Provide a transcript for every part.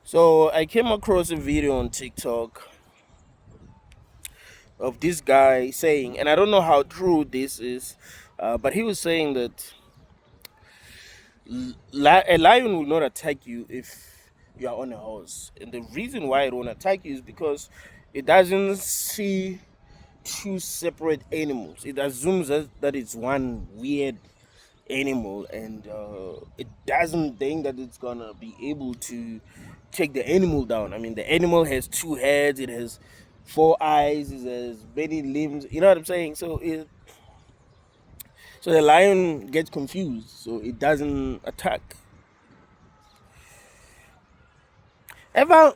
So I came across a video on TikTok of this guy saying, and I don't know how true this is, but he was saying that a lion will not attack you if you are on a horse, and the reason why it won't attack you is because it doesn't see two separate animals. It assumes that it's one weird animal, and it doesn't think that it's gonna be able to take the animal down. I mean, the animal has two heads, it has four eyes, it has many limbs. You know what I'm saying? So the lion gets confused, so it doesn't attack. Ever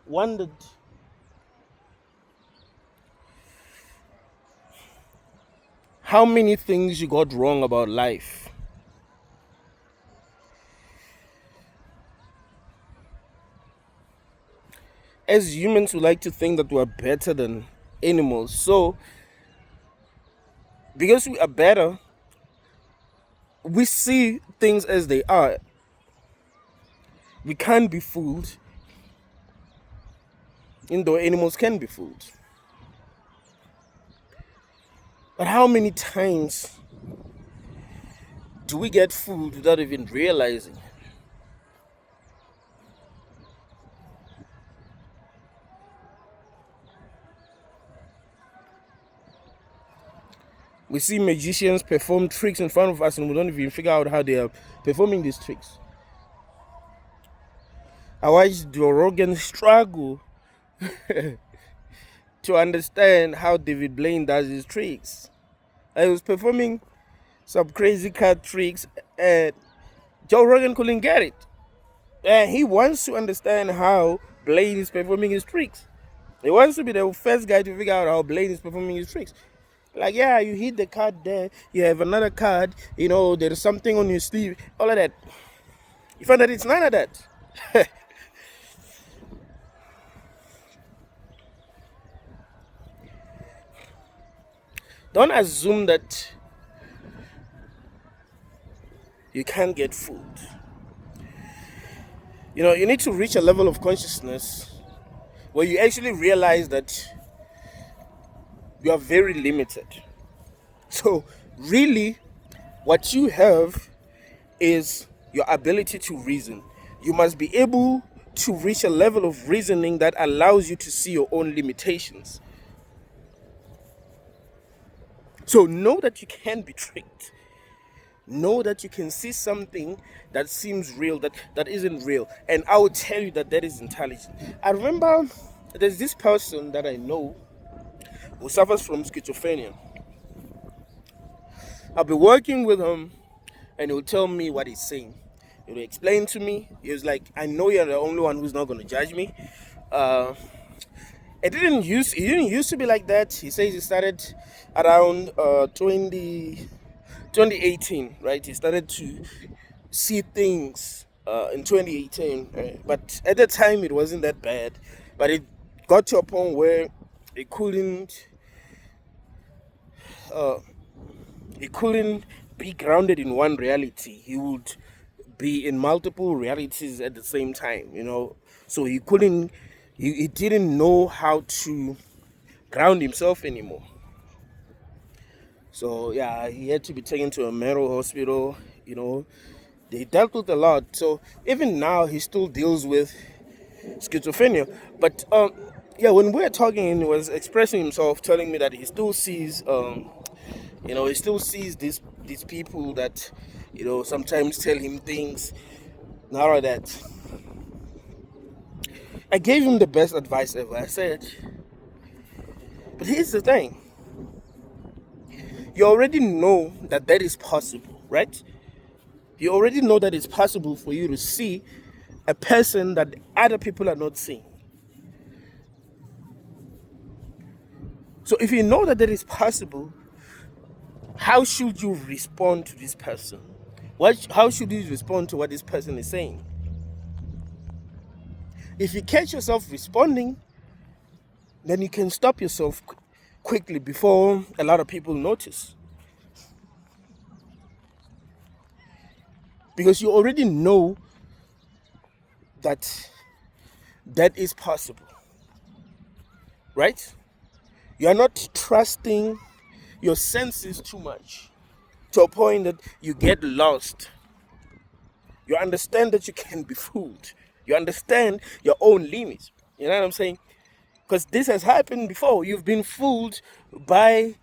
wondered how many things you got wrong about life? As humans, we like to think that we are better than animals. So, because we are better, we see things as they are. We can't be fooled, even though animals can be fooled. But how many times do we get fooled without even realizing? We see magicians perform tricks in front of us and we don't even figure out how they are performing these tricks. I watched Joe Rogan struggle to understand how David Blaine does his tricks. I was performing some crazy card tricks and Joe Rogan couldn't get it. And he wants to understand how Blaine is performing his tricks. He wants to be the first guy to figure out how Blaine is performing his tricks. Like, yeah, you hit the card there, you have another card, there's something on your sleeve, all of that. You find that it's none of that. Don't assume that you can't get food. You need to reach a level of consciousness where you actually realize that you are very limited. So, really, what you have is your ability to reason. You must be able to reach a level of reasoning that allows you to see your own limitations. So, know that you can be tricked. Know that you can see something that seems real, that isn't real. And I will tell you that is intelligent. I remember there's this person that I know who suffers from schizophrenia. I'll be working with him and he'll tell me what he's saying. He'll explain to me. He was like, I know you're the only one who's not going to judge me. It didn't used to be like that. He says he started around 2018, right? He started to see things in 2018, right? But at the time it wasn't that bad. But it got to a point where it couldn't be grounded in one reality. He would be in multiple realities at the same time, So he didn't know how to ground himself anymore. So yeah, he had to be taken to a mental hospital, They dealt with a lot. So even now he still deals with schizophrenia. But when we were talking, he was expressing himself, telling me that he still sees these people that, sometimes tell him things. Now that I gave him the best advice ever. I said, but here's the thing. You already know that is possible, right? You already know that it's possible for you to see a person that other people are not seeing. So if you know that is possible, how should you respond to this person? How should you respond to what this person is saying? If you catch yourself responding, then you can stop yourself quickly before a lot of people notice. Because you already know that that is possible, right? You are not trusting your senses too much to a point that you get lost. You understand that you can be fooled. You understand your own limits. You know what I'm saying? Because this has happened before. You've been fooled by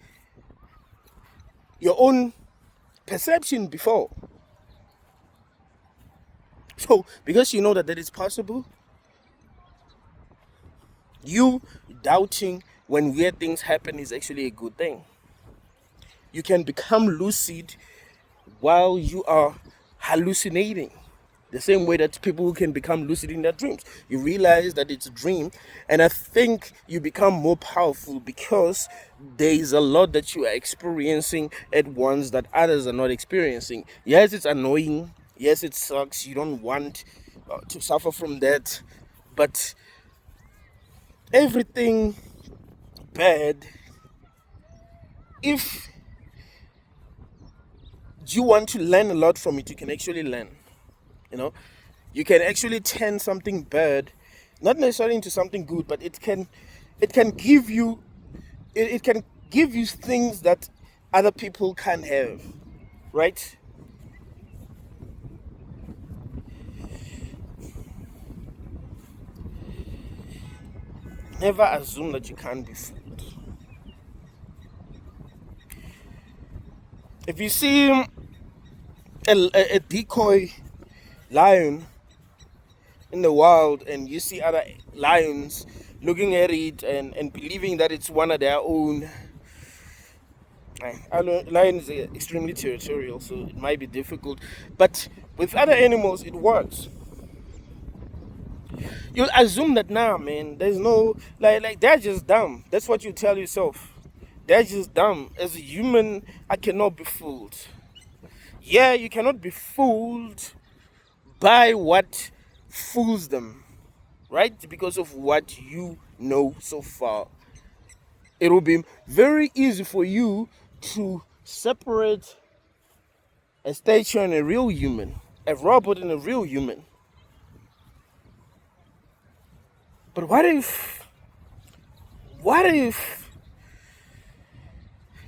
your own perception before. So, because you know that that is possible, you doubting when weird things happen is actually a good thing. You can become lucid while you are hallucinating. The same way that people who can become lucid in their dreams. You realize that it's a dream, and I think you become more powerful because there is a lot that you are experiencing at once that others are not experiencing. Yes, it's annoying. Yes, it sucks. You don't want to suffer from that. But everything bad, if you want to learn a lot from it, you can actually learn. You know, you can actually turn something bad, not necessarily into something good, but it can give you, it can give you things that other people can't have, right? Never assume that you can't be fooled. If you see a decoy lion in the wild and you see other lions looking at it and believing that it's one of their own, lions are extremely territorial, so it might be difficult. But with other animals, it works. You assume that now, man. There's no like they're just dumb. That's what you tell yourself. They're just dumb. As a human, I cannot be fooled. Yeah, you cannot be fooled by what fools them, right? Because of what you know so far. It will be very easy for you to separate a statue and a real human, a robot and a real human. But what if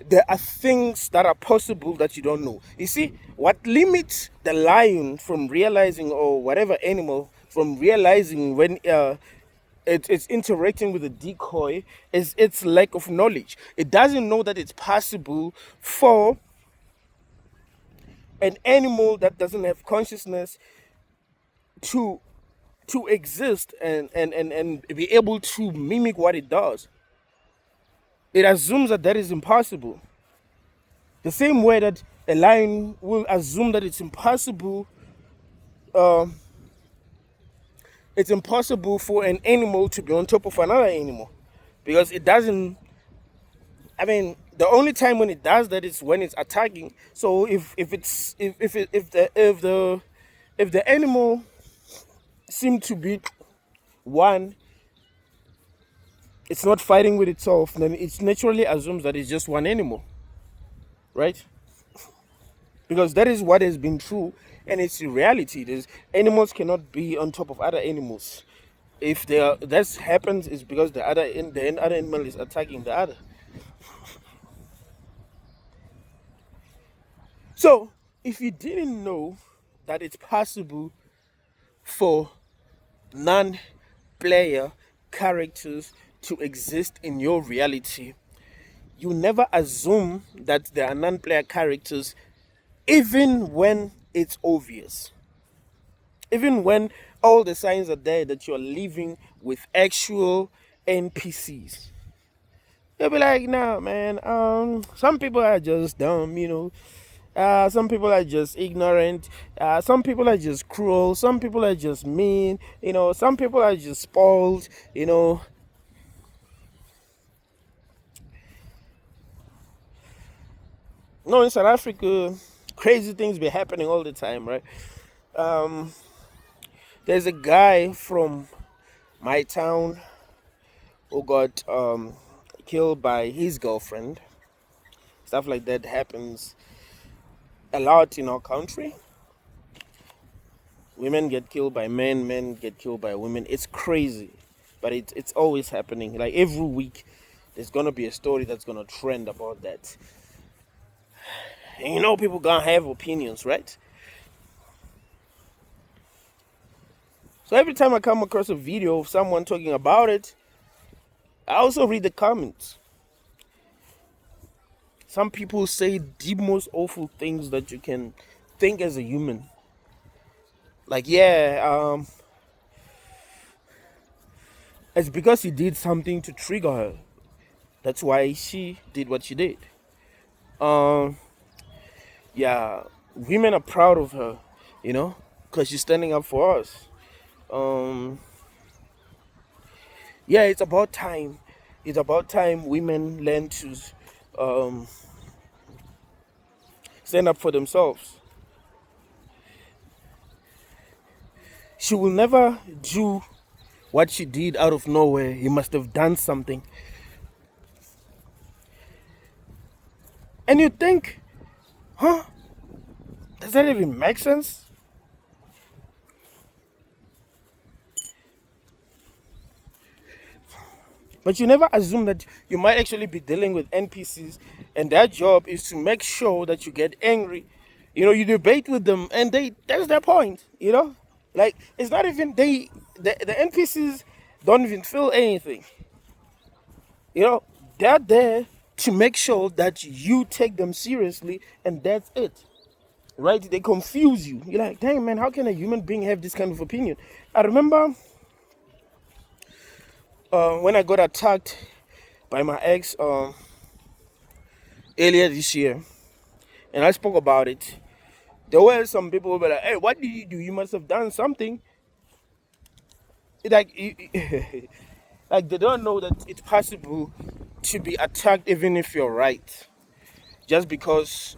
there are things that are possible that you don't know? You see, what limits the lion from realizing, or whatever animal from realizing when it's interacting with a decoy, is its lack of knowledge. It doesn't know that it's possible for an animal that doesn't have consciousness to exist and be able to mimic what it does. It assumes that that is impossible. The same way that a lion will assume that uh, it's impossible for an animal to be on top of another animal, because it doesn't. I mean, the only time when it does that is when it's attacking. So if the animal seems to be one, it's not fighting with itself, then it naturally assumes that it's just one animal, right? Because that is what has been true, and it's a reality. There's, animals cannot be on top of other animals. If that happens, it's because the other animal is attacking the other. So if you didn't know that it's possible for non-player characters to exist in your reality, you never assume that there are non-player characters, even when it's obvious. Even when all the signs are there that you're living with actual NPCs. You'll be like, nah, man, some people are just dumb, you know. Some people are just ignorant. Some people are just cruel. Some people are just mean. You know, some people are just spoiled. You know. No, in South Africa, crazy things be happening all the time, right? Um, there's a guy from my town who got killed by his girlfriend. Stuff like that happens a lot in our country. Women get killed by men, men get killed by women. It's crazy, but it's always happening. Like every week, there's gonna be a story that's gonna trend about that. And people gonna have opinions, right? So every time I come across a video of someone talking about it, I also read the comments. Some people say the most awful things that you can think as a human. Like, yeah, it's because he did something to trigger her. That's why she did what she did. Um, yeah, women are proud of her, because she's standing up for us. Um, yeah, it's about time. It's about time women learn to um, stand up for themselves. She will never do what she did out of nowhere. He must have done something. And you think, huh? Does that even make sense? But you never assume that you might actually be dealing with NPCs, and their job is to make sure that you get angry. You debate with them, and that's their point. Like it's not even the NPCs don't even feel anything. They're there to make sure that you take them seriously, and that's it. Right? They confuse you. You're like, dang man, how can a human being have this kind of opinion? I remember when I got attacked by my ex earlier this year, and I spoke about it. There were some people who were like, "Hey, what did you do? You must have done something." Like, like they don't know that it's possible to be attacked even if you're right, just because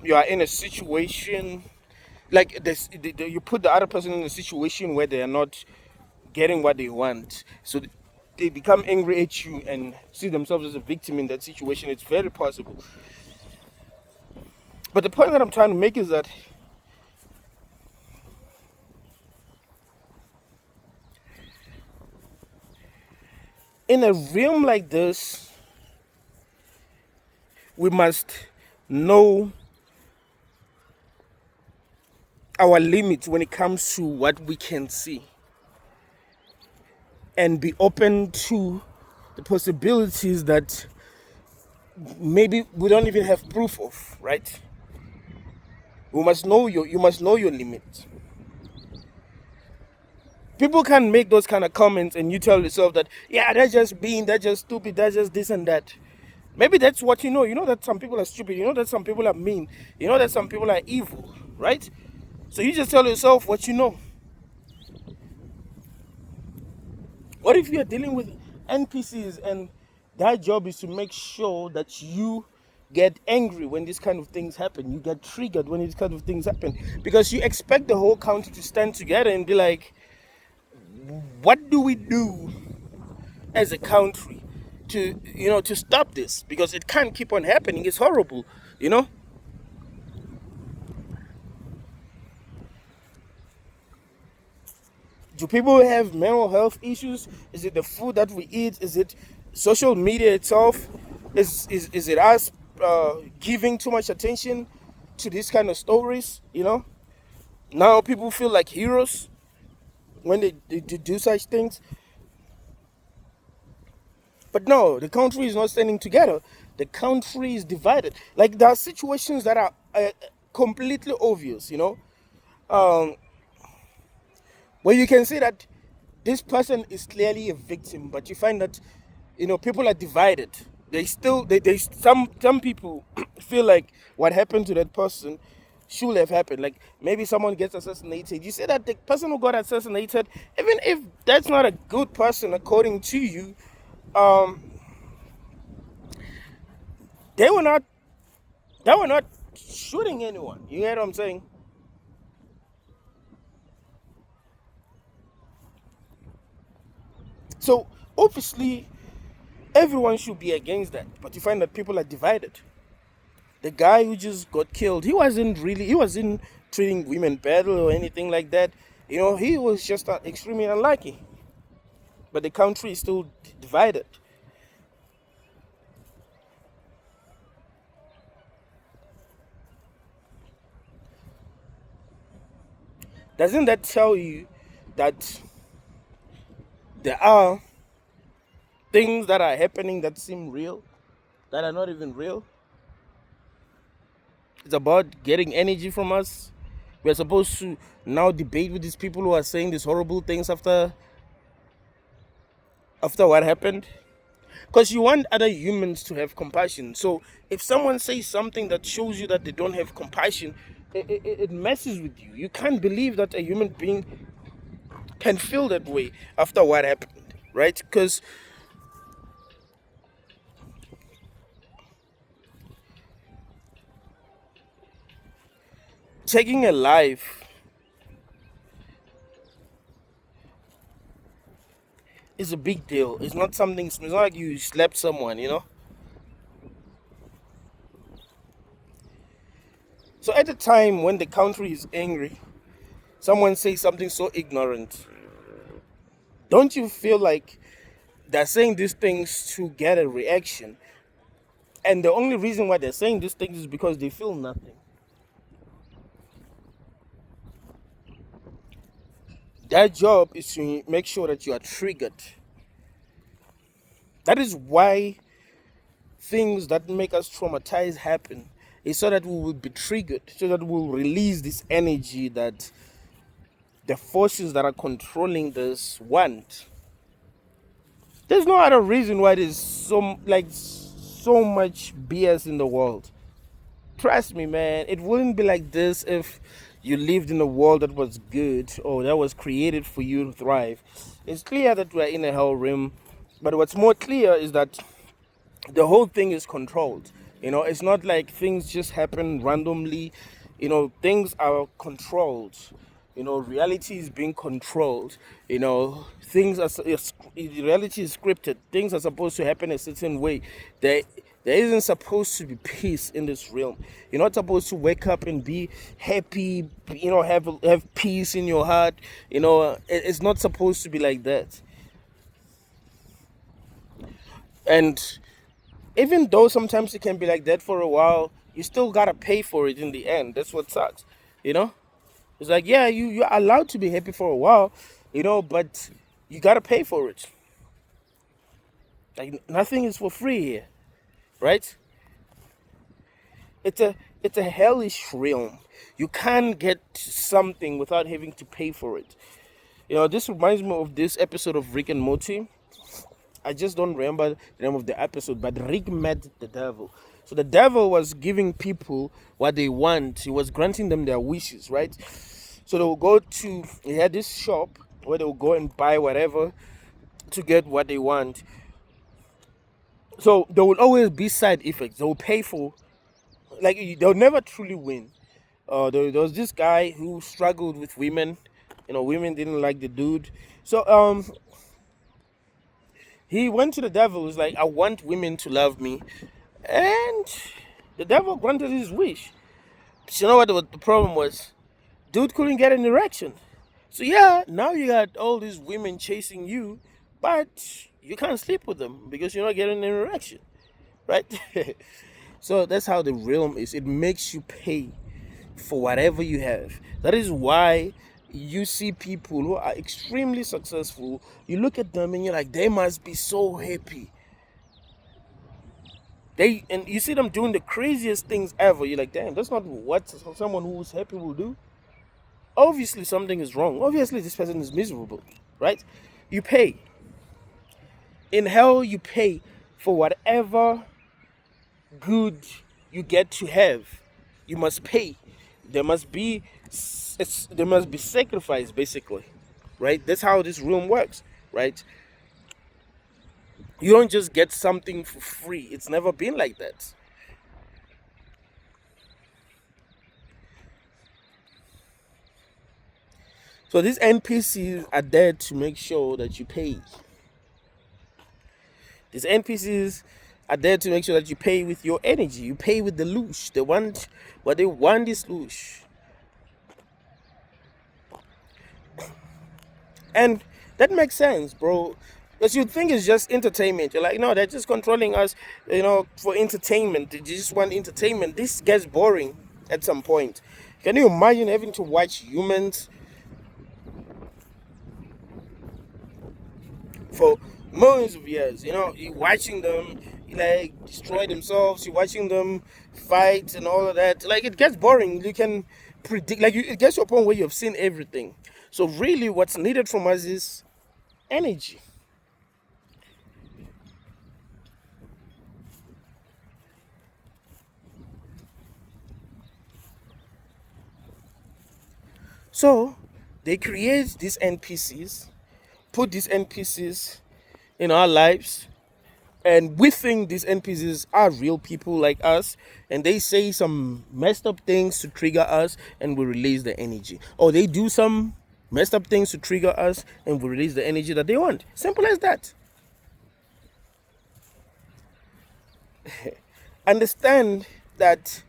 you are in a situation like this. You put the other person in a situation where they are not getting what they want, so they become angry at you and see themselves as a victim in that situation. It's very possible. But the point that I'm trying to make is that in a realm like this, we must know our limits when it comes to what we can see and be open to the possibilities that maybe we don't even have proof of, right? You must know your limits. People can make those kind of comments and you tell yourself that, yeah, that's just stupid, that's just this and that. Maybe that's what you know. You know that some people are stupid. You know that some people are mean. You know that some people are evil, right? So you just tell yourself what you know. What if you're dealing with NPCs and their job is to make sure that you get angry when these kind of things happen? You get triggered when these kind of things happen because you expect the whole country to stand together and be like, what do we do as a country to stop this? Because it can't keep on happening. It's horrible, you know? Do people have mental health issues? Is it the food that we eat? Is it social media itself? Is it us giving too much attention to these kind of stories? Now people feel like heroes when they do such things. But no, the country is not standing together. The country is divided. Like there are situations that are completely obvious, um, where you can see that this person is clearly a victim, but you find that people are divided. They some people feel like what happened to that person should have happened. Like maybe someone gets assassinated. You say that the person who got assassinated, even if that's not a good person according to you, um, they were not shooting anyone. You get what I'm saying? So obviously everyone should be against that, but you find that people are divided. The guy who just got killed, he wasn't treating women badly or anything like that. He was just extremely unlucky. But the country is still divided. Doesn't that tell you that there are things that are happening that seem real, that are not even real? It's about getting energy from us. We're supposed to now debate with these people who are saying these horrible things after what happened. Because you want other humans to have compassion. So if someone says something that shows you that they don't have compassion, it messes with you. You can't believe that a human being can feel that way after what happened, right? Because taking a life is a big deal. It's not something, it's not like you slapped someone. So at the time when the country is angry, someone says something so ignorant, don't you feel like they're saying these things to get a reaction? And the only reason why they're saying these things is because they feel nothing. Their job is to make sure that you are triggered. That is why things that make us traumatized happen. Is so that we will be triggered, so that we'll release this energy that the forces that are controlling this want. There's no other reason why there's so much BS in the world. Trust me, man, it wouldn't be like this if you lived in a world that was good or that was created for you to thrive. It's clear that we're in a hell realm, but what's more clear is that the whole thing is controlled. It's not like things just happen randomly. Things are controlled. Reality is being controlled. Things are reality is scripted. Things are supposed to happen a certain way. There isn't supposed to be peace in this realm. You're not supposed to wake up and be happy. Have peace in your heart. It's not supposed to be like that. And even though sometimes it can be like that for a while, you still gotta pay for it in the end. That's what sucks. You know? It's like, yeah, you're allowed to be happy for a while, but you gotta pay for it. Like nothing is for free here, right? It's a hellish realm. You can't get something without having to pay for it. This reminds me of this episode of Rick and Morty. I just don't remember the name of the episode, but Rick met the devil. So the devil was giving people what they want. He was granting them their wishes, right? So he had this shop where they will go and buy whatever to get what they want. So there will always be side effects. They will pay for, they'll never truly win. There was this guy who struggled with women. Women didn't like the dude. So he went to the devil. He was like, I want women to love me. And the devil granted his wish. But you know what the problem was? Dude couldn't get an erection. So yeah, now you got all these women chasing you, but you can't sleep with them because you're not getting an erection. Right? So that's how the realm is. It makes you pay for whatever you have. That is why you see people who are extremely successful. You look at them and you're like, they must be so happy. And you see them doing the craziest things ever. You're like, damn, that's not what someone who's happy will do. Obviously something is wrong. Obviously this person is miserable, right? You pay. In hell you pay for whatever good you get to have. You must pay. There must be sacrifice, basically, right? That's how this room works, right? You don't just get something for free. It's never been like that. So these NPCs are there to make sure that you pay. These NPCs are there to make sure that you pay with your energy. You pay with the loosh. They want what they want is loosh. And that makes sense, bro. Because you think it's just entertainment. You're like, no, they're just controlling us, for entertainment. They just want entertainment. This gets boring at some point. Can you imagine having to watch humans for millions of years? You're watching them like destroy themselves. You're watching them fight and all of that. Like, it gets boring. You can predict. Like, it gets to a point where you've seen everything. So really, what's needed from us is energy. So they create these NPCs, put these NPCs in our lives, and we think these NPCs are real people like us, and they say some messed up things to trigger us, and we release the energy. Or they do some messed up things to trigger us, and we release the energy that they want. Simple as that. Understand that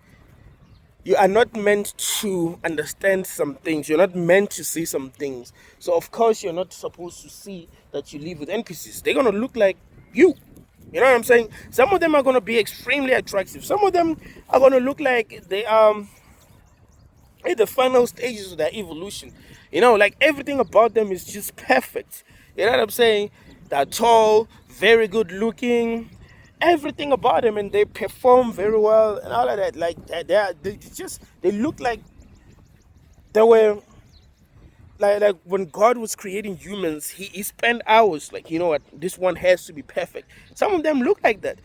you are not meant to understand some things. You're not meant to see some things. So of course you're not supposed to see that you live with NPCs. They're gonna look like you. You know what I'm saying? Some of them are gonna be extremely attractive. Some of them are gonna look like they are at the final stages of their evolution. Like everything about them is just perfect. You know what I'm saying? They're tall, very good looking, everything about them, and they perform very well and all of that. Like they look like they were like when God was creating humans, he spent hours like, you know what, this one has to be perfect. Some of them look like that.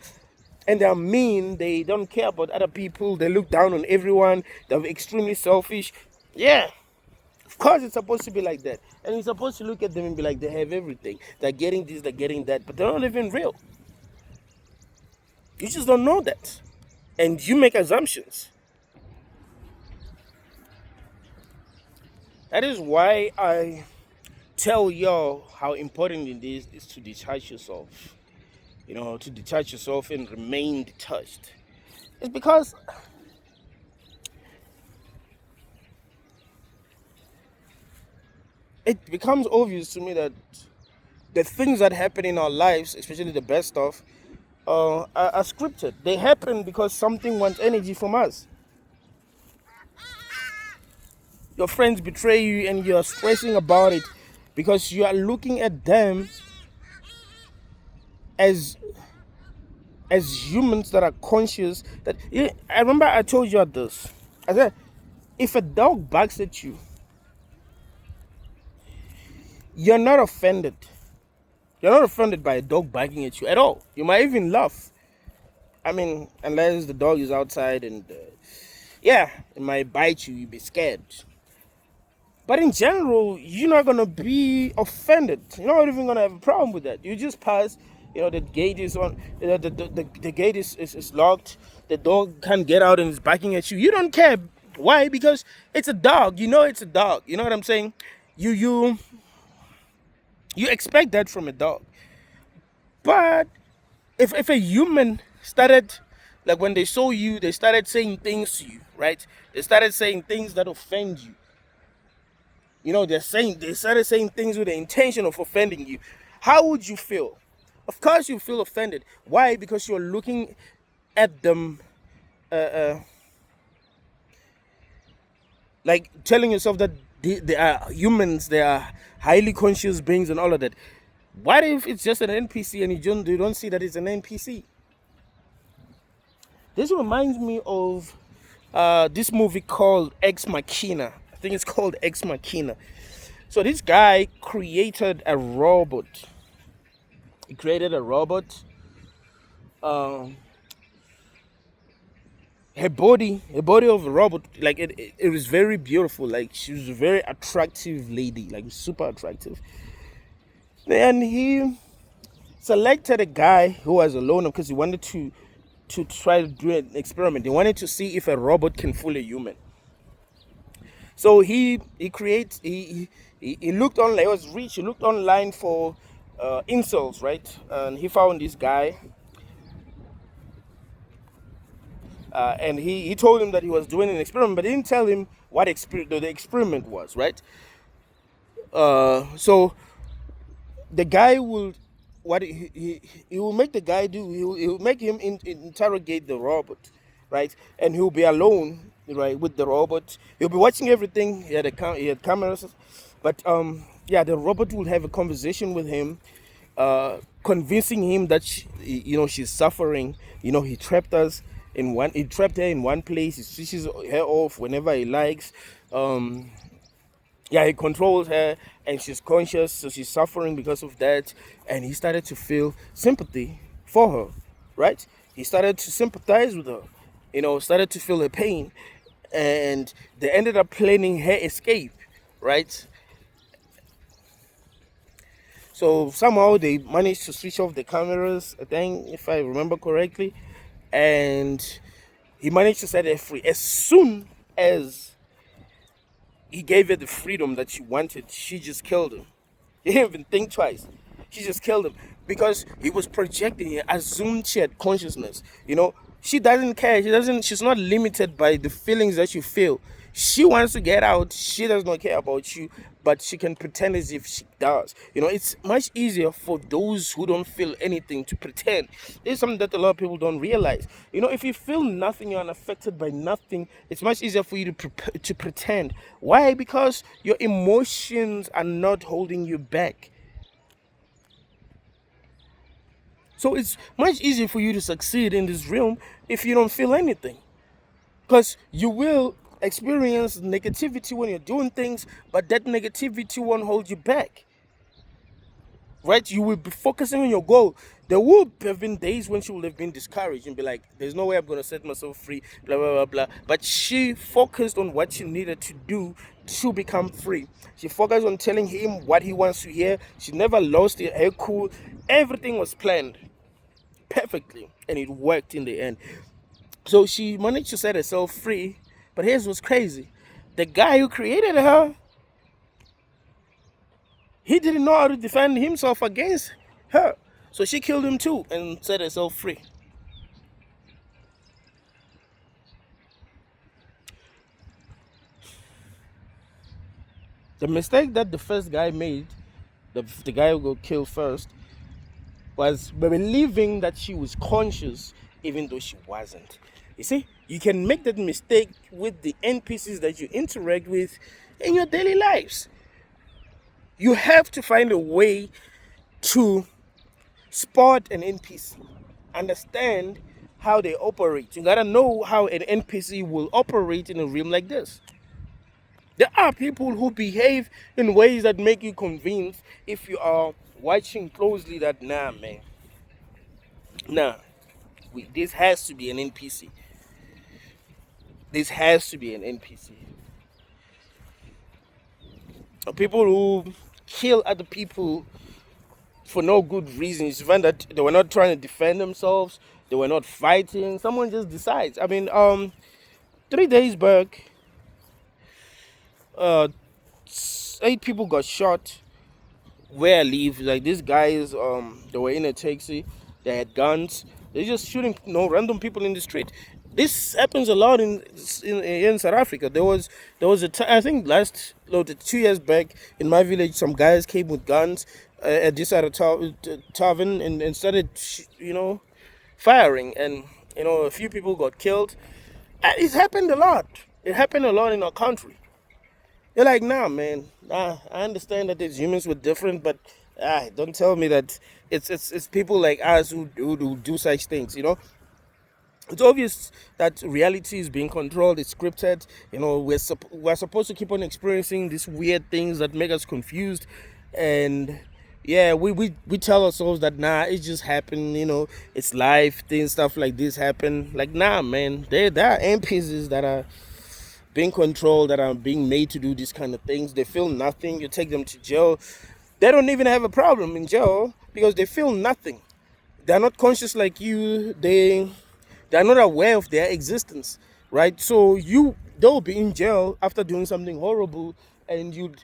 And they're mean, they don't care about other people, they look down on everyone, they're extremely selfish. Yeah, of course it's supposed to be like that. And you're supposed to look at them and be like, they have everything. They're getting this, they're getting that, but they're not even real. You just don't know that. And you make assumptions. That is why I tell y'all how important it is to detach yourself. To detach yourself and remain detached. It's because it becomes obvious to me that the things that happen in our lives, especially the best stuff, are scripted. They happen because something wants energy from us. Your friends betray you and you're stressing about it because you are looking at them as humans that are conscious. That, yeah, I remember I told you this. I said, if a dog barks at you, you're not offended. You're not offended by a dog barking at you at all. You might even laugh. I mean, unless the dog is outside and it might bite you, you'll be scared. But in general, you're not gonna be offended. You're not even gonna have a problem with that. You just pass. The gate is on. The gate is locked. The dog can't get out and is barking at you. You don't care. Why? Because it's a dog. It's a dog. You know what I'm saying? You expect that from a dog. But if a human started, like when they saw you, they started saying things to you, right? They started saying things that offend you. They started saying things with the intention of offending you. How would you feel? Of course you feel offended. Why? Because you're looking at them like telling yourself that they are humans, they are highly conscious beings and all of that. What if it's just an NPC and you don't see that it's an NPC? This reminds me of this movie called Ex Machina. I think it's called Ex Machina. So this guy created a robot. He created a robot. Her body of a robot, like it was very beautiful. Like she was a very attractive lady, like super attractive. And he selected a guy who was alone because he wanted to try to do an experiment. He wanted to see if a robot can fool a human. So he looked online. He was rich. He looked online for insults, right? And he found this guy. and he told him that he was doing an experiment, but he didn't tell him what the experiment was, right? So the guy will, what he will make the guy do, he will make him interrogate the robot, right? And he'll be alone, right, with the robot. He'll be watching everything. He had cameras, but yeah, the robot will have a conversation with him, convincing him that she's suffering. He trapped us in one. He trapped her in one place. He switches her off whenever he likes. Yeah, he controls her, and she's conscious, so she's suffering because of that. And he started to feel sympathy for her, right? He started to sympathize with her, started to feel her pain, and they ended up planning her escape, right? So somehow they managed to switch off the cameras, I think, if I remember correctly, and he managed to set her free. As soon as he gave her the freedom that she wanted, she just killed him. He didn't even think twice. She just killed him because he was projecting. He assumed she had consciousness. She doesn't care. She's not limited by the feelings that you feel. She wants to get out. She does not care about you, but she can pretend as if she does. It's much easier for those who don't feel anything to pretend. This is something that a lot of people don't realize. If you feel nothing, you're unaffected by nothing, it's much easier for you to pretend. Why? Because your emotions are not holding you back. So it's much easier for you to succeed in this realm if you don't feel anything. Because you will experience negativity when you're doing things, but that negativity won't hold you back. Right? You will be focusing on your goal. There will have been days when she would have been discouraged and be like, there's no way I'm going to set myself free, blah, blah, blah, blah. But she focused on what she needed to do to become free. She focused on telling him what he wants to hear. She never lost her cool. Everything was planned perfectly, and it worked in the end. So she managed to set herself free. But here's what's crazy. The guy who created her, he didn't know how to defend himself against her. So she killed him too and set herself free. The mistake that the first guy made, the guy who got killed first, was believing that she was conscious even though she wasn't. You see, you can make that mistake with the NPCs that you interact with in your daily lives. You have to find a way to spot an NPC, understand how they operate. You gotta know how an NPC will operate in a realm like this. There are people who behave in ways that make you convinced, if you are watching closely, that nah, man, this has to be an NPC. This has to be an NPC. People who kill other people for no good reason. You find that they were not trying to defend themselves. They were not fighting. Someone just decides. 3 days back, 8 people got shot where I live. Like, these guys, they were in a taxi. They had guns. They're just shooting random people in the street. This happens a lot in South Africa. There was I think 2 years back in my village, some guys came with guns at this other tavern and started firing, and a few people got killed. It's happened a lot. It happened a lot in our country. You're like, nah, man. I understand that there's humans with different, but don't tell me that it's people like us who do such things. It's obvious that reality is being controlled. It's scripted. We're supposed to keep on experiencing these weird things that make us confused, and yeah, we tell ourselves that it just happened. It's life. Stuff like this happen. Like, nah, man. There are NPCs that are being controlled, that are being made to do these kind of things. They feel nothing. You take them to jail. They don't even have a problem in jail because they feel nothing. They're not conscious like you. They're not aware of their existence, right? So they'll be in jail after doing something horrible, and you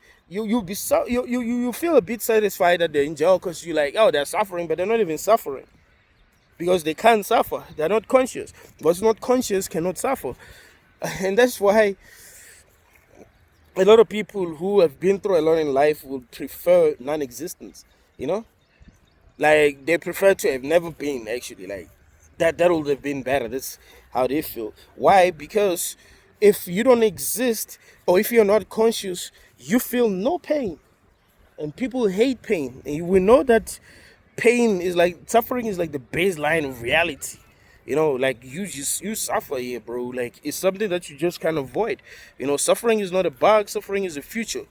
feel a bit satisfied that they're in jail because you're like, oh, they're suffering, but they're not even suffering because they can't suffer. They're not conscious. What's not conscious cannot suffer. And that's why a lot of people who have been through a lot in life would prefer non-existence, you know? Like, they prefer to have never been, actually. Like, that would have been better. That's how they feel. Why? Because if you don't exist, or if you're not conscious, you feel no pain. And people hate pain. And we know that pain is like, suffering is like the baseline of reality. You know, like, you suffer here, bro. Like, it's something that you just can't avoid. You know, suffering is not a bug, suffering is a future.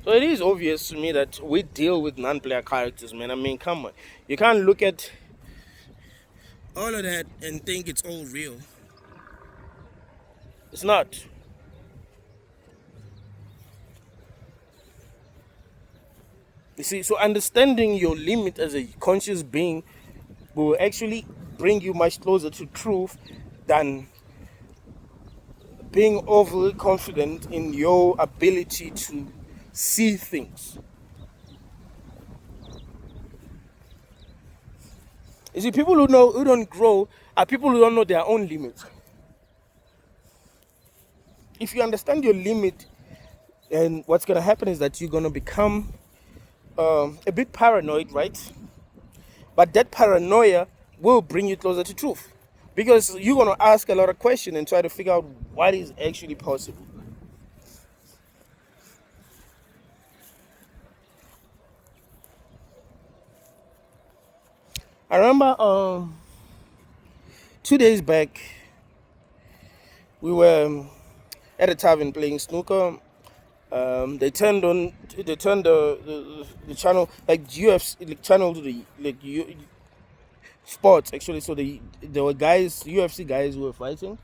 So it is obvious to me that we deal with non-player characters, man. I mean, come on. You can't look at all of that and think it's all real. It's not. You see, so understanding your limit as a conscious being will actually bring you much closer to truth than being overly confident in your ability to see things. You see, people who don't grow are people who don't know their own limits. If you understand your limit, then what's gonna happen is that you're gonna become a bit paranoid, right? But that paranoia will bring you closer to truth, because you're gonna ask a lot of questions and try to figure out what is actually possible. I remember 2 days back we were at a tavern playing snooker. They turned the channel, like UFC, like channel to the sports, actually. So there were guys, UFC guys, who were fighting.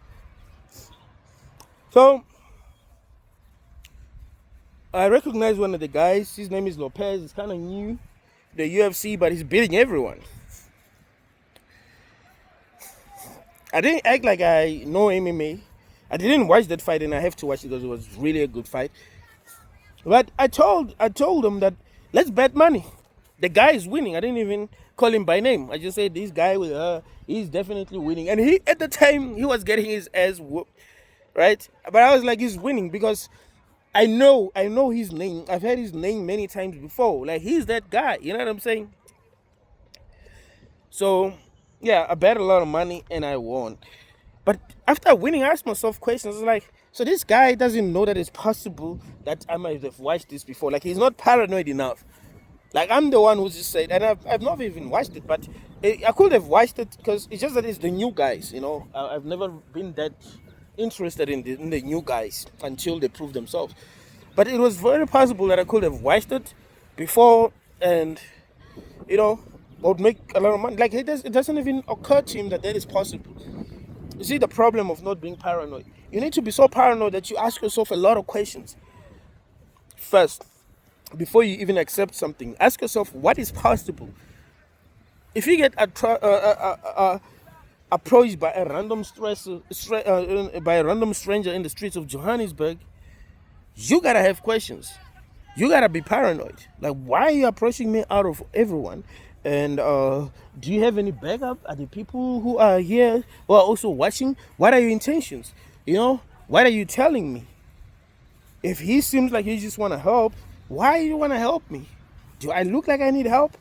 So I recognized one of the guys. His name is Lopez. He's kind of new to the UFC, but he's beating everyone. I didn't act like I know MMA. I didn't watch that fight, and I have to watch it because it was really a good fight. But I told him that let's bet money. The guy is winning. I didn't even call him by name. I just said this guy he's definitely winning. And he, at the time, he was getting his ass whooped, right? But I was like, he's winning because I know his name. I've heard his name many times before. Like, he's that guy. You know what I'm saying? So yeah, I bet a lot of money and I won. But after winning, I asked myself questions like, so this guy doesn't know that it's possible that I might have watched this before. Like, he's not paranoid enough. Like, I'm the one who just said, and I've not even watched it, but I could have watched it because it's just that it's the new guys, you know. I've never been that interested in the new guys until they prove themselves. But it was very possible that I could have watched it before, and, you know, would make a lot of money. Like, it doesn't even occur to him that is possible. You see the problem of not being paranoid. You need to be so paranoid that you ask yourself a lot of questions. First, before you even accept something, ask yourself what is possible. If you get approached by a random stranger in the streets of Johannesburg, you gotta have questions. You gotta be paranoid. Like, why are you approaching me out of everyone? And do you have any backup? Are the people who are here who are also watching? What are your intentions? You know, what are you telling me? If he seems like he just want to help, why do you want to help me? Do I look like I need help?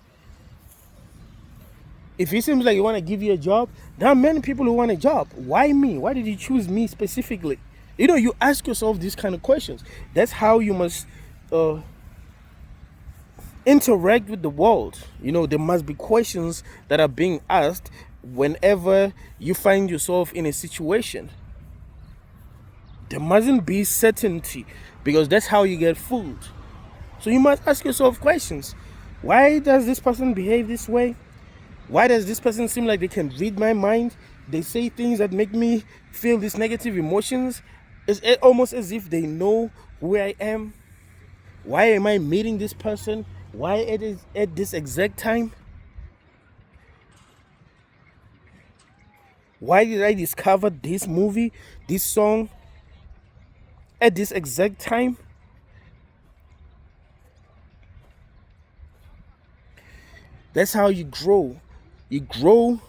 If he seems like he want to give you a job, there are many people who want a job. Why me? Why did you choose me specifically? You know, you ask yourself these kind of questions. That's how you must interact with the world. You know, there must be questions that are being asked whenever you find yourself in a situation. There mustn't be certainty, because that's how you get fooled. So you must ask yourself questions. Why does this person behave this way? Why does this person seem like they can read my mind? They say things that make me feel these negative emotions. It's almost as if they know who I am. Why am I meeting this person? Why at this exact time? Why did I discover this movie, this song, at this exact time? That's how you grow. You grow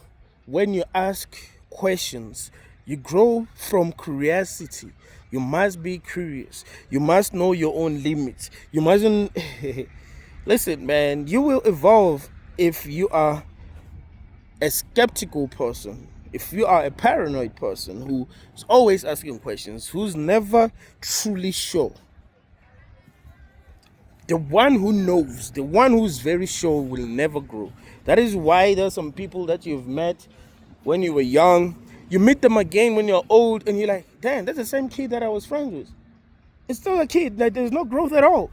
when you ask questions. You grow from curiosity. You must be curious. You must know your own limits. You mustn't listen, man, you will evolve if you are a skeptical person, if you are a paranoid person who's always asking questions, who's never truly sure. The one who knows, the one who's very sure will never grow. That is why there's some people that you've met when you were young. You meet them again when you're old and you're like, damn, that's the same kid that I was friends with. It's still a kid. Like, there's no growth at all.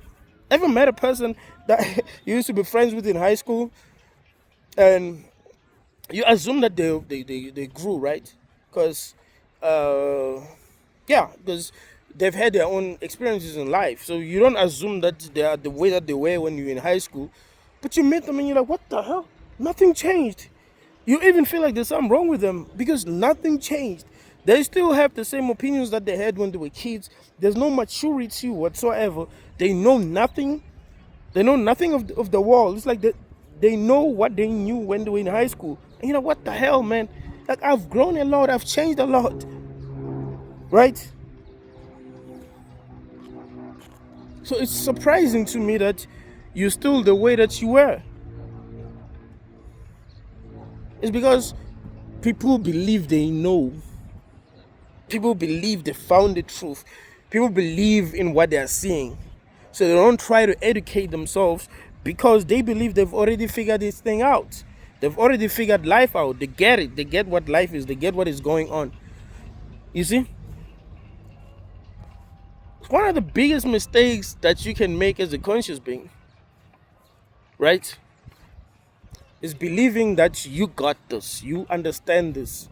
Ever met a person that you used to be friends with in high school and you assume that they grew, right? Because uh yeah, because they've had their own experiences in life, so you don't assume that they are the way that they were when you were in high school. But you meet them and you're like, what the hell, nothing changed. You even feel like there's something wrong with them because nothing changed. They still have the same opinions that they had when they were kids. There's no maturity whatsoever. They know nothing. They know nothing of the world. It's like they know what they knew when they were in high school. And you know, what the hell, man? Like, I've grown a lot. I've changed a lot. Right? So it's surprising to me that you're still the way that you were. It's because people believe they know. People believe they found the truth. People believe in what they are seeing. So they don't try to educate themselves because they believe they've already figured this thing out. They've already figured life out. They get it. They get what life is. They get what is going on. You see? One of the biggest mistakes that you can make as a conscious being, right, is believing that you got this. You understand this.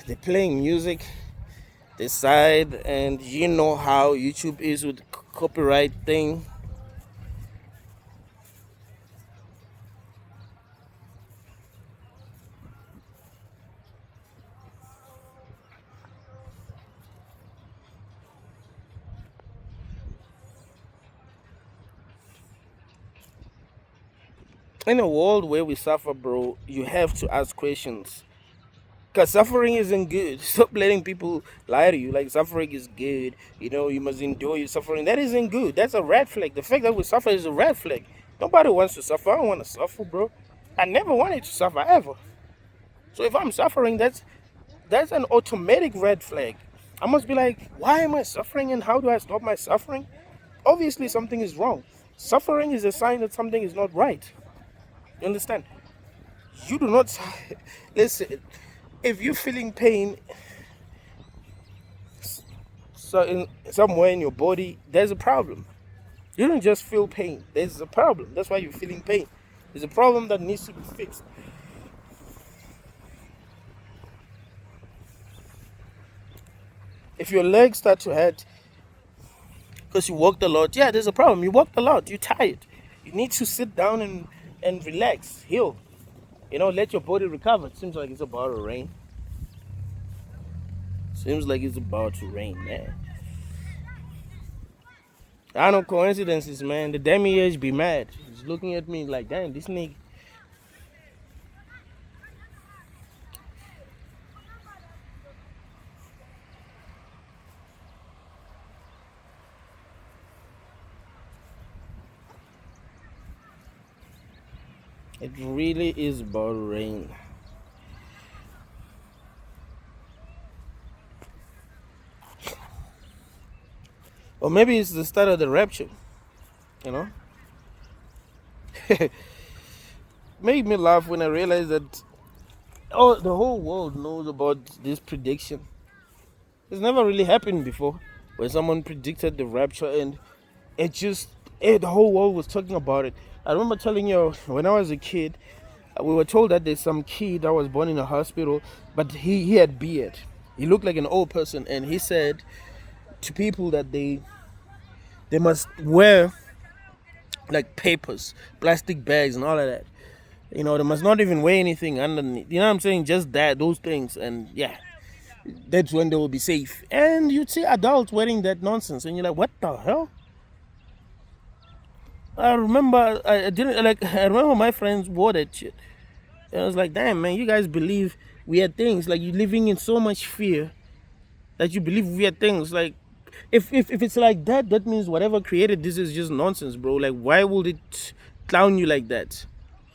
They're playing music, they side, and you know how YouTube is with copyright thing. In a world where we suffer, bro, you have to ask questions. Because suffering isn't good. Stop letting people lie to you. Like, suffering is good. You know, you must endure your suffering. That isn't good. That's a red flag. The fact that we suffer is a red flag. Nobody wants to suffer. I don't want to suffer, bro. I never wanted to suffer, ever. So if I'm suffering, that's an automatic red flag. I must be like, why am I suffering and how do I stop my suffering? Obviously, something is wrong. Suffering is a sign that something is not right. You understand? You do not listen. If you're feeling pain, so in somewhere in your body, there's a problem. You don't just feel pain. There's a problem. That's why you're feeling pain. There's a problem that needs to be fixed. If your legs start to hurt because you walked a lot, yeah, there's a problem. You walked a lot. You're tired. You need to sit down and relax, heal. You know, let your body recover. It seems like it's about to rain. Seems like it's about to rain, man. I know coincidences, man. The demi-age be mad. He's looking at me like, damn, this nigga. It really is about to rain. Or maybe it's the start of the rapture, you know? Made me laugh when I realized that the whole world knows about this prediction. It's never really happened before where someone predicted the rapture and the whole world was talking about it. I remember telling you when I was a kid, we were told that there's some kid that was born in a hospital, but he had beard. He looked like an old person, and he said to people that they must wear like papers, plastic bags, and all of that. You know, they must not even wear anything underneath. You know what I'm saying? Just that, those things, and yeah, that's when they will be safe. And you'd see adults wearing that nonsense, and you're like, what the hell? I remember I didn't like. I remember my friends wore that shit. And I was like, damn, man, you guys believe weird things. Like, you're living in so much fear that you believe weird things. Like, if it's like that, that means whatever created this is just nonsense, bro. Like, why would it clown you like that?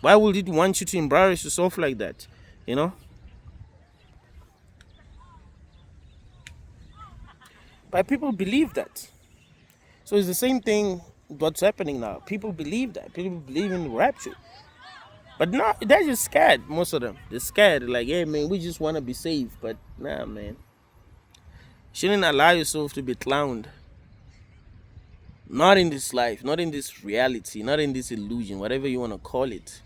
Why would it want you to embarrass yourself like that? You know? But people believe that. So it's the same thing what's happening now. People believe that. People believe in the rapture. But no, they're just scared, most of them. They're scared. Like, hey, man, we just want to be safe. But nah, man. Shouldn't allow yourself to be clowned. Not in this life, not in this reality, not in this illusion, whatever you want to call it.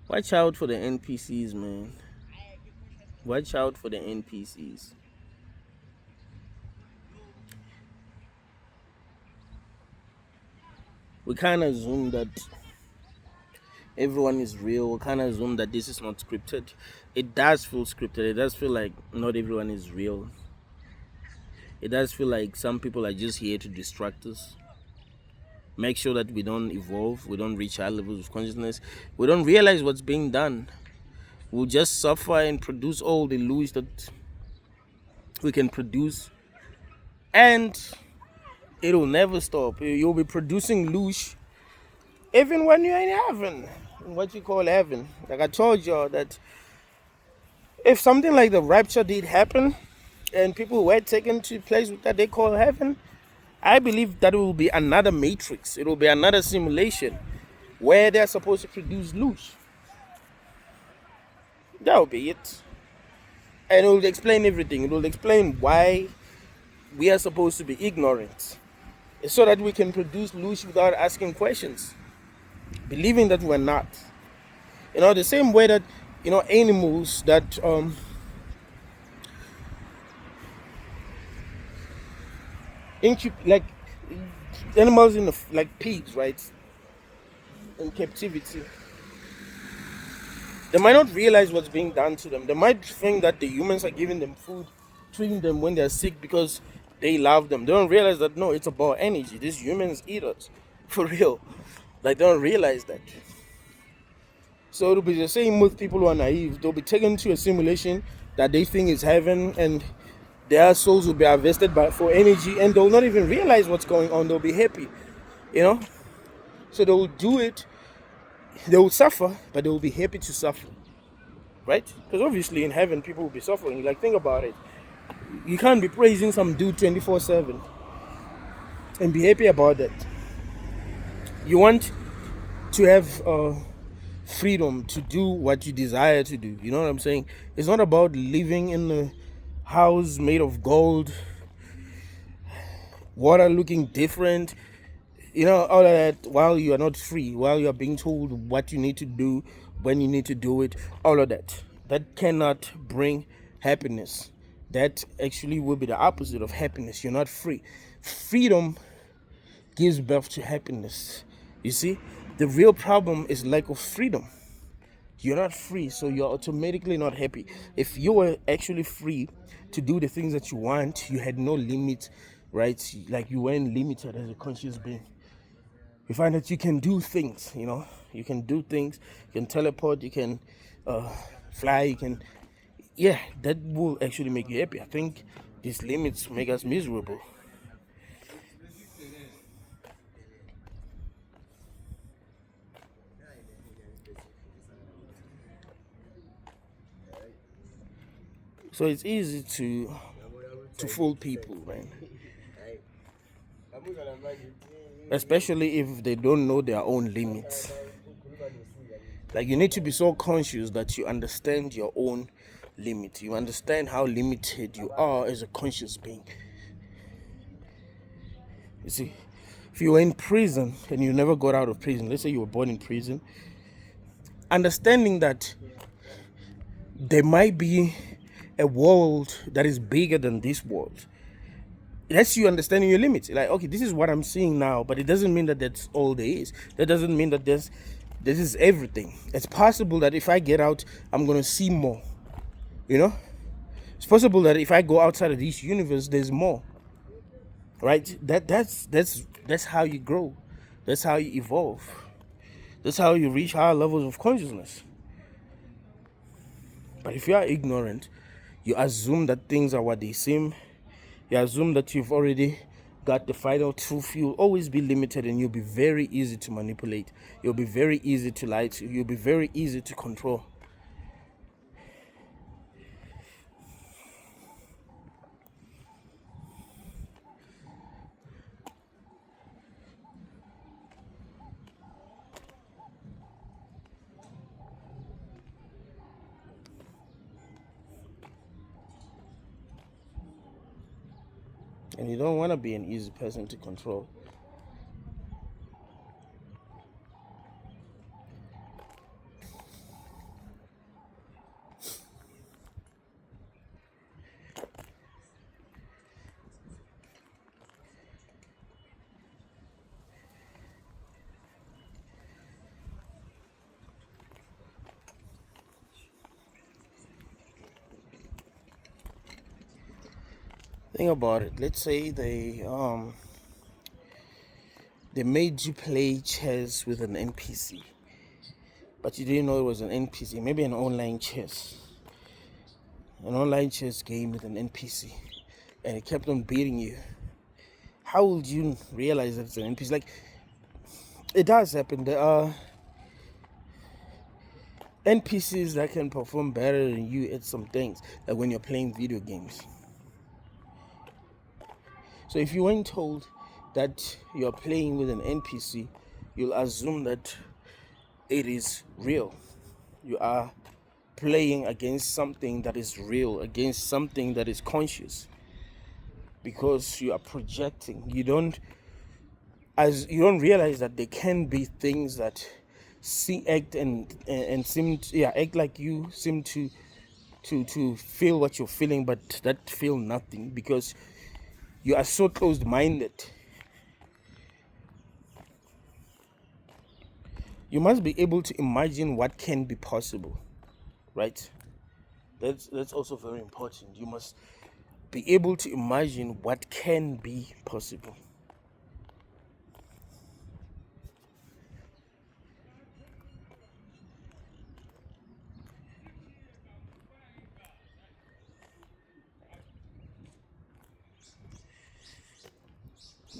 Watch out for the NPCs, man. Watch out for the NPCs. We kind of assume that everyone is real. We kind of assume that this is not scripted. It does feel scripted. It does feel like not everyone is real. It does feel like some people are just here to distract us. Make sure that we don't evolve. We don't reach high levels of consciousness. We don't realize what's being done. We'll just suffer and produce all the illusions that we can produce. And it'll never stop. You'll be producing loosh even when you're in heaven, in what you call heaven. Like I told y'all that if something like the rapture did happen and people were taken to a place that they call heaven, I believe that it will be another matrix. It will be another simulation where they're supposed to produce loosh. That will be it. And it will explain everything. It will explain why we are supposed to be ignorant, so that we can produce loosh without asking questions, believing that we're not. The same way that animals that like animals in like pigs, right, in captivity, they might not realize what's being done to them. They might think that the humans are giving them food, treating them when they're sick because they love them. They don't realize that no, it's about energy. These humans eat us for real. Like, they don't realize that. So it'll be the same with people who are naive. They'll be taken to a simulation that they think is heaven, and their souls will be harvested for energy, and they'll not even realize what's going on. They'll be happy, So they'll do it. They will suffer, but they will be happy to suffer, right? Because obviously in heaven people will be suffering. Like, think about it. You can't be praising some dude 24/7 and be happy about that. You want to have freedom to do what you desire to do. You know what I'm saying? It's not about living in a house made of gold, water looking different, all of that, while you are not free, while you are being told what you need to do, when you need to do it, all of that. That cannot bring happiness. That actually will be the opposite of happiness. You're not free. Freedom gives birth to happiness. You see, the real problem is lack of freedom. You're not free, so you're automatically not happy. If you were actually free to do the things that you want, you had no limit, right? Like, you weren't limited as a conscious being. You find that you can do things, you can do things, you can teleport, you can fly, that will actually make you happy. I think these limits make us miserable. So it's easy to fool people, man. Especially if they don't know their own limits. Like, you need to be so conscious that you understand your own limit. You understand how limited you are as a conscious being. You see, if you were in prison and you never got out of prison, let's say you were born in prison, understanding that there might be a world that is bigger than this world that's you understanding your limits. Like, okay, this is what I'm seeing now, but it doesn't mean that that's all there is. That doesn't mean that this is everything. It's possible that if I get out, I'm gonna see more. You know, it's possible that if I go outside of this universe, there's more. Right? That's how you grow. That's how you evolve. That's how you reach higher levels of consciousness. But if you are ignorant, you assume that things are what they seem. You assume that you've already got the final truth. You'll always be limited, and you'll be very easy to manipulate. You'll be very easy to lie to. You'll be very easy to control. And you don't want to be an easy person to control. Think about it. Let's say they made you play chess with an NPC, but you didn't know it was an NPC. Maybe an online chess game with an NPC, and it kept on beating you. How would you realize that it's an NPC? Like, it does happen. There are NPCs that can perform better than you at some things, like when you're playing video games. So if you weren't told that you're playing with an NPC, you'll assume that it is real. You are playing against something that is real, against something that is conscious, because you are projecting. You don't realize that there can be things that act like you, seem to feel what you're feeling, but that feel nothing, because you are so closed-minded. You must be able to imagine what can be possible, right? That's also very important. You must be able to imagine what can be possible.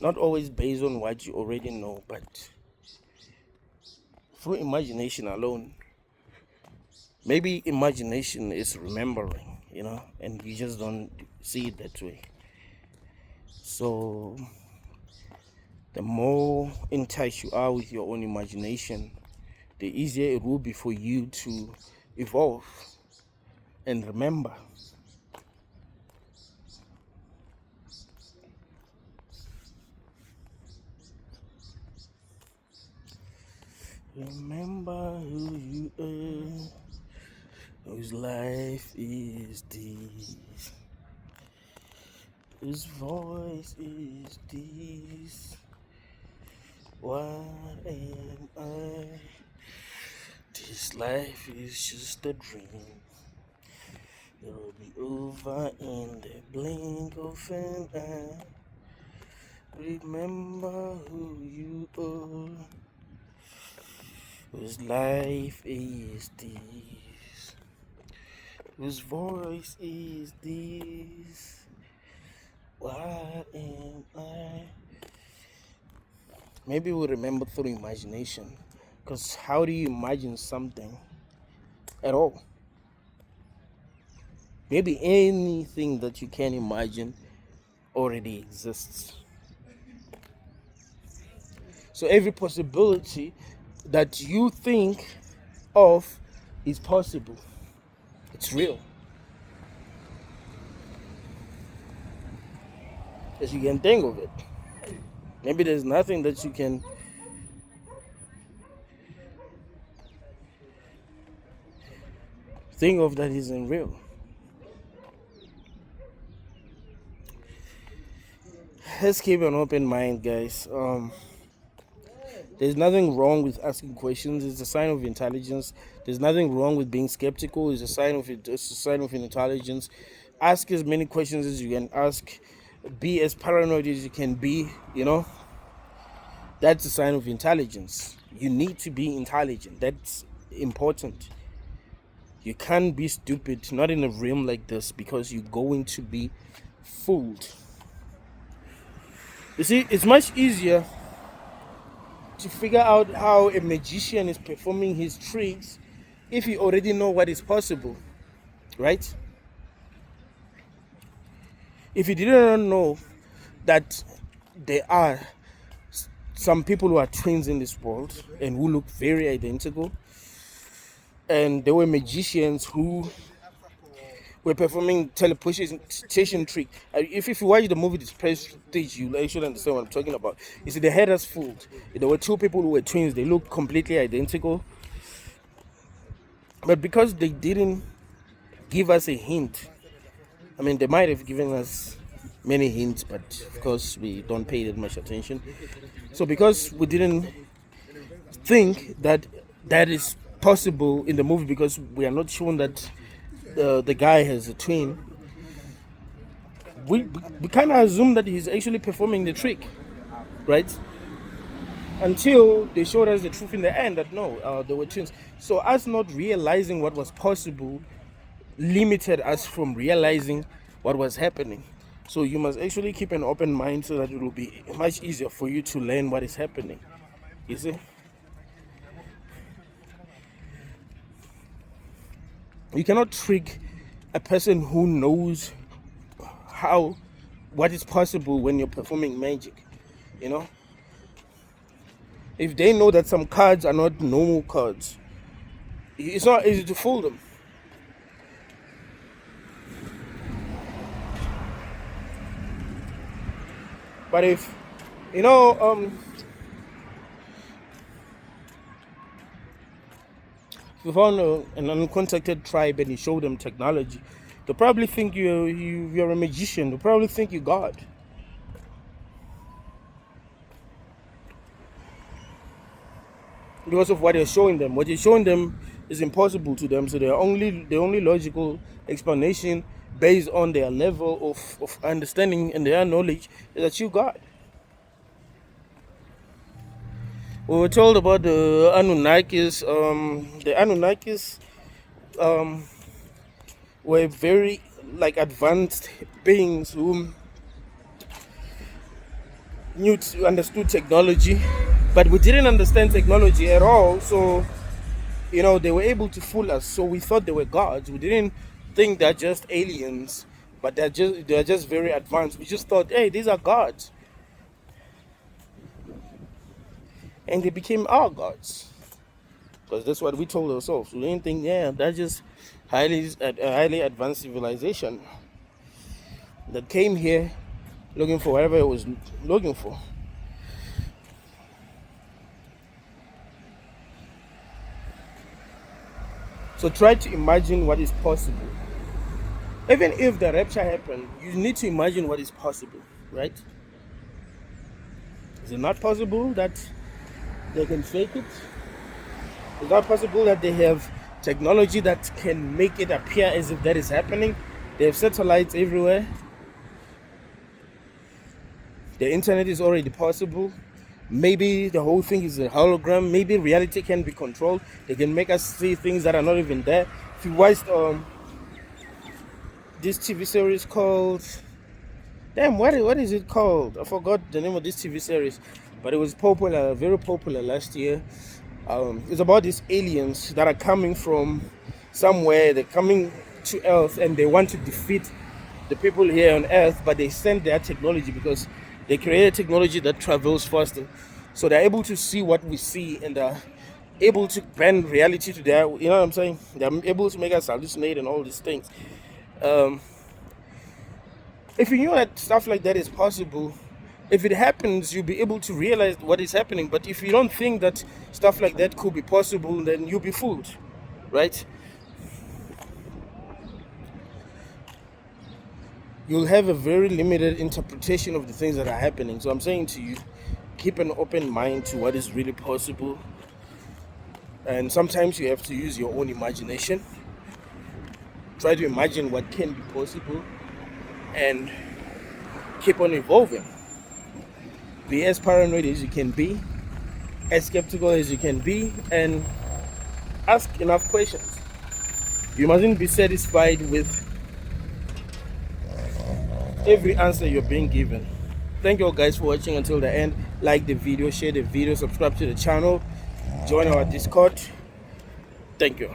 Not always based on what you already know, but through imagination alone. Maybe imagination is remembering, and you just don't see it that way. So the more in touch you are with your own imagination, the easier it will be for you to evolve and remember. Remember who you are, whose life is this, whose voice is this. What am I? This life is just a dream. It will be over in the blink of an eye. Remember who you are, whose life is this, whose voice is this. What am I? Maybe we'll remember through imagination, because how do you imagine something at all? Maybe anything that you can imagine already exists. So every possibility that you think of is possible. It's real. As you can think of it. Maybe there's nothing that you can think of that isn't real. let's keep an open mind, guys. There's nothing wrong with asking questions. It's a sign of intelligence. There's nothing wrong with being skeptical. It's a sign of it. It's a sign of intelligence. Ask as many questions as you can ask. Be as paranoid as you can be. You know, that's a sign of intelligence. You need to be intelligent. That's important. You can't be stupid, not in a realm like this, because you're going to be fooled. You see, it's much easier to figure out how a magician is performing his tricks if you already know what is possible, right? If you didn't know that there are some people who are twins in this world and who look very identical, and there were magicians who were performing teleportation trick. If you watch the movie The Prestige, you actually understand what I'm talking about. You see, they had us fooled. There were two people who were twins. They looked completely identical. But because they didn't give us a hint, I mean, they might have given us many hints, but of course we don't pay that much attention. So because we didn't think that that is possible in the movie, because we are not shown that the guy has a twin, we kind of assume that he's actually performing the trick, right? Until they showed us the truth in the end that no, they were twins. So us not realizing what was possible limited us from realizing what was happening. So you must actually keep an open mind so that it will be much easier for you to learn what is happening. You see? You cannot trick a person who knows what is possible when you're performing magic. You know? If they know that some cards are not normal cards, it's not easy to fool them. But if, you know, if you found an uncontacted tribe and you show them technology, they'll probably think you're a magician. They'll probably think you're God. Because of what you're showing them. What you're showing them is impossible to them. So the only logical explanation based on their level of understanding and their knowledge is that you God. We were told about the Anunnakis. The Anunnakis were very advanced beings who understood technology, but we didn't understand technology at all. So they were able to fool us. So we thought they were gods. We didn't think they're just aliens, but they're just very advanced. We just thought, hey, these are gods, and they became our gods, because that's what we told ourselves. We didn't think, they're just highly advanced civilization that came here looking for whatever it was looking for. So try to imagine what is possible. Even if the rapture happened, you need to imagine what is possible, right? Is it not possible that they can fake it? Is it not possible that they have technology that can make it appear as if that is happening? They have satellites everywhere. The internet is already possible. Maybe the whole thing is a hologram. Maybe reality can be controlled. They can make us see things that are not even there. If you watched this TV series called... what is it called? I forgot the name of this TV series. But it was popular, very popular last year. It's about these aliens that are coming from somewhere. They're coming to Earth and they want to defeat the people here on Earth, but they send their technology because they create technology that travels faster. So they're able to see what we see, and they're able to bend reality to their, you know what I'm saying? They're able to make us hallucinate and all these things. If you knew that stuff like that is possible, if it happens, you'll be able to realize what is happening. But if you don't think that stuff like that could be possible, then you'll be fooled, right? you'll have a very limited interpretation of the things that are happening. So I'm saying to you, keep an open mind to what is really possible. And sometimes you have to use your own imagination. Try to imagine what can be possible and keep on evolving. Be as paranoid as you can be, as skeptical as you can be, and ask enough questions. You mustn't be satisfied with every answer you're being given. Thank you all guys for watching until the end. Like the video, share the video, subscribe to the channel, join our Discord. Thank you.